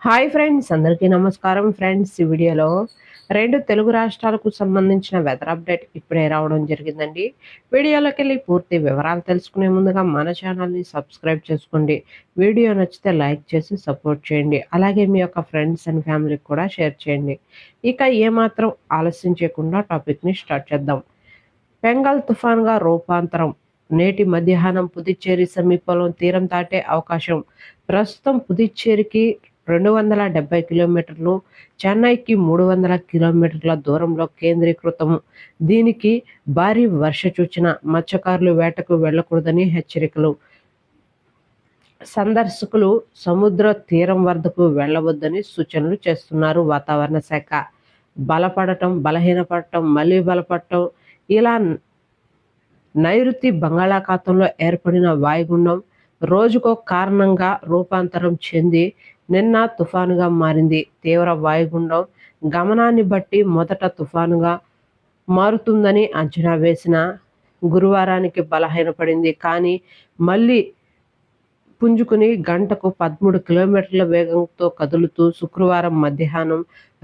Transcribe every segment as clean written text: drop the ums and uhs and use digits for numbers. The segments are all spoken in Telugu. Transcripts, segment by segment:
హాయ్ ఫ్రెండ్స్, అందరికీ నమస్కారం. ఫ్రెండ్స్, ఈ వీడియోలో రెండు తెలుగు రాష్ట్రాలకు సంబంధించిన వెదర్ అప్డేట్ ఇప్పుడే రావడం జరిగిందండి. వీడియోలోకి వెళ్ళి పూర్తి వివరాలు తెలుసుకునే ముందుగా మన ఛానల్ని సబ్స్క్రైబ్ చేసుకోండి. వీడియో నచ్చితే లైక్ చేసి సపోర్ట్ చేయండి. అలాగే మీ యొక్క ఫ్రెండ్స్ అండ్ ఫ్యామిలీకి కూడా షేర్ చేయండి. ఇక ఏమాత్రం ఆలస్యం చేయకుండా టాపిక్ని స్టార్ట్ చేద్దాం. బెంగాల్ తుఫాన్గా రూపాంతరం. నేటి మధ్యాహ్నం పుదుచ్చేరి సమీపంలో తీరం దాటే అవకాశం. ప్రస్తుతం పుదుచ్చేరికి 270 కిలోమీటర్లు, చెన్నైకి 300 కిలోమీటర్ల దూరంలో కేంద్రీకృతం. దీనికి భారీ వర్ష సూచన. మత్స్యకారులు వేటకు వెళ్లకూడదని హెచ్చరికలు. సందర్శకులు సముద్ర తీరం వద్దకు వెళ్లవద్దని సూచనలు చేస్తున్నారు వాతావరణ శాఖ. బలహీనపడటం, మళ్ళీ బలపడటం. ఇలా నైరుతి బంగాళాఖాతంలో ఏర్పడిన వాయుగుండం రోజుకో కారణంగా రూపాంతరం చెంది నిన్న తుఫానుగా మారింది. తీవ్ర వాయుగుండం గమనాన్ని బట్టి మొదట తుఫానుగా మారుతుందని అంచనా వేసిన గురువారానికి బలహీనపడింది. కానీ మళ్ళీ పుంజుకుని గంటకు 13 కిలోమీటర్ల వేగంతో కదులుతూ శుక్రవారం మధ్యాహ్నం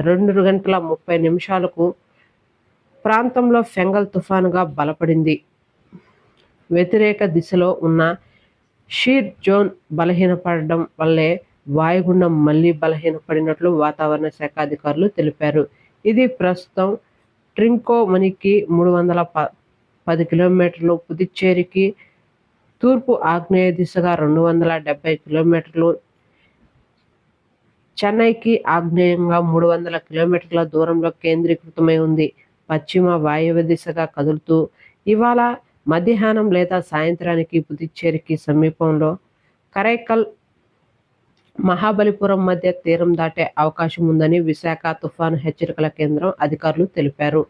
2 గంటల 30 నిమిషాలకు ప్రాంతంలో ఫెంగల్ తుఫానుగా బలపడింది. వ్యతిరేక దిశలో ఉన్న షీర్ జోన్ బలహీనపడడం వల్లే వాయుగుండం మళ్లీ బలహీనపడినట్లు వాతావరణ శాఖ అధికారులు తెలిపారు. ఇది ప్రస్తుతం ట్రింకోమణికి 310 కిలోమీటర్లు, పుదుచ్చేరికి తూర్పు ఆగ్నేయ దిశగా 270 కిలోమీటర్లు, చెన్నైకి ఆగ్నేయంగా 300 కిలోమీటర్ల దూరంలో కేంద్రీకృతమై ఉంది. పశ్చిమ వాయువ్య దిశగా కదులుతూ ఇవాళ మధ్యాహ్నం లేదా సాయంత్రానికి పుదుచ్చేరికి సమీపంలో కరైకల్, మహాబలిపురం మధ్య తీరం దాటే అవకాశం ఉందని విశాఖ తుఫాను హెచ్చరికల కేంద్రం అధికారులు తెలిపారు.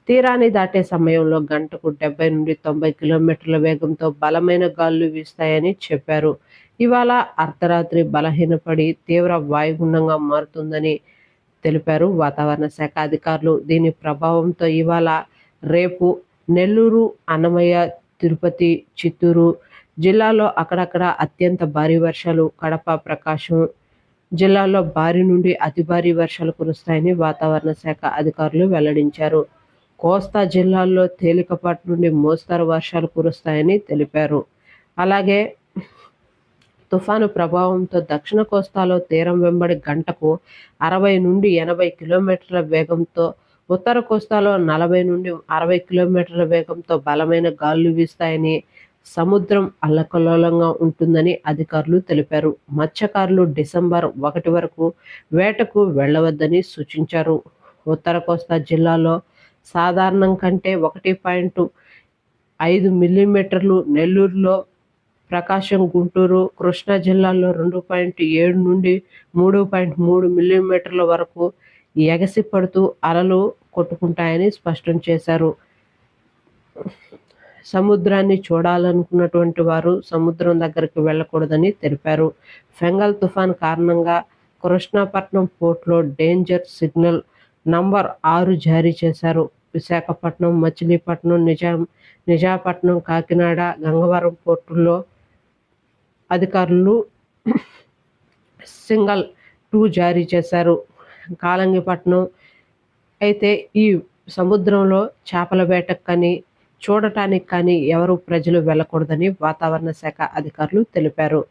తీరాన్ని దాటే సమయంలో గంటకు 70 నుండి 90 కిలోమీటర్ల వేగంతో బలమైన గాలులు వీస్తాయని చెప్పారు. ఇవాళ అర్ధరాత్రి బలహీనపడి తీవ్ర వాయుగుండంగా మారుతుందని తెలిపారు వాతావరణ శాఖ అధికారులు. దీని ప్రభావంతో ఇవాళ, రేపు నెల్లూరు, అన్నమయ్య, తిరుపతి, చిత్తూరు జిల్లాల్లో అక్కడక్కడ అత్యంత భారీ వర్షాలు, కడప, ప్రకాశం జిల్లాల్లో భారీ నుండి అతి భారీ వర్షాలు కురుస్తాయని వాతావరణ శాఖ అధికారులు వెల్లడించారు. కోస్తా జిల్లాల్లో తేలికపాటి నుండి మోస్తరు వర్షాలు కురుస్తాయని తెలిపారు. అలాగే తుఫాను ప్రభావంతో దక్షిణ కోస్తాలో తీరం వెంబడి గంటకు 60 నుండి 80 కిలోమీటర్ల వేగంతో, ఉత్తర కోస్తాలో 40 నుండి 60 కిలోమీటర్ల వేగంతో బలమైన గాలులు వీస్తాయని, సముద్రం అల్లకల్లోలంగా ఉంటుందని అధికారులు తెలిపారు. మత్స్యకారులు డిసెంబర్ 1 వరకు వేటకు వెళ్లవద్దని సూచించారు. ఉత్తర కోస్తా జిల్లాలో సాధారణం కంటే 1.5 మిల్లీమీటర్లు, నెల్లూరులో, ప్రకాశం, గుంటూరు, కృష్ణా జిల్లాల్లో 2.7 నుండి 3.3 మిల్లీమీటర్ల వరకు ఎగసి పడుతూ అలలు కొట్టుకుంటాయని స్పష్టం చేశారు. సముద్రాన్ని చూడాలనుకున్నటువంటి వారు సముద్రం దగ్గరికి వెళ్లకూడదని తెలిపారు. ఫెంగల్ తుఫాన్ కారణంగా కృష్ణాపట్నం పోర్టులో డేంజర్ సిగ్నల్ నంబర్ 6 జారీ చేశారు. విశాఖపట్నం, మచిలీపట్నం, నిజాపట్నం, కాకినాడ, గంగవరం పోర్టుల్లో అధికారులు సింగల్ 2 జారీ చేశారు. కాలంగిపట్నం అయితే ఈ సముద్రంలో చేపల వేటకు కానీ, చూడటానికి కానీ ఎవరు ప్రజలు వెళ్ళకూడదని వాతావరణ శాఖ అధికారులు తెలిపారు.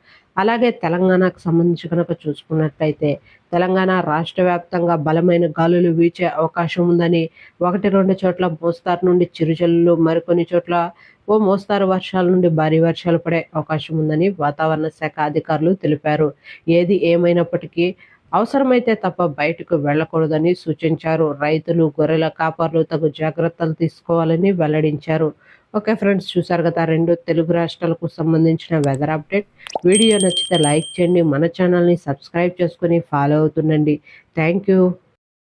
అలాగే తెలంగాణకు సంబంధించి కనుక చూసుకున్నట్లయితే తెలంగాణ రాష్ట్ర వ్యాప్తంగా బలమైన గాలులు వీచే అవకాశం ఉందని, 1-2 చోట్ల మోస్తారు నుండి చిరుజల్లులు, మరికొన్ని చోట్ల ఓ మోస్తారు వర్షాల నుండి భారీ వర్షాలు పడే అవకాశం ఉందని వాతావరణ శాఖ అధికారులు తెలిపారు. ఏది ఏమైనప్పటికీ అవసరమైతే తప్ప బయటకు వెళ్లకూడదని సూచించారు. రైతులు, గొర్రెల కాపర్లు తగు జాగ్రత్తలు తీసుకోవాలని వెల్లడించారు. ఓకే ఫ్రెండ్స్, చూసారు కదా రెండు తెలుగు రాష్ట్రాలకు సంబంధించిన వెదర్ అప్డేట్. వీడియో నచ్చితే లైక్ చేయండి, మన ఛానల్ని సబ్స్క్రైబ్ చేసుకుని ఫాలో అవుతుండండి. Thank you.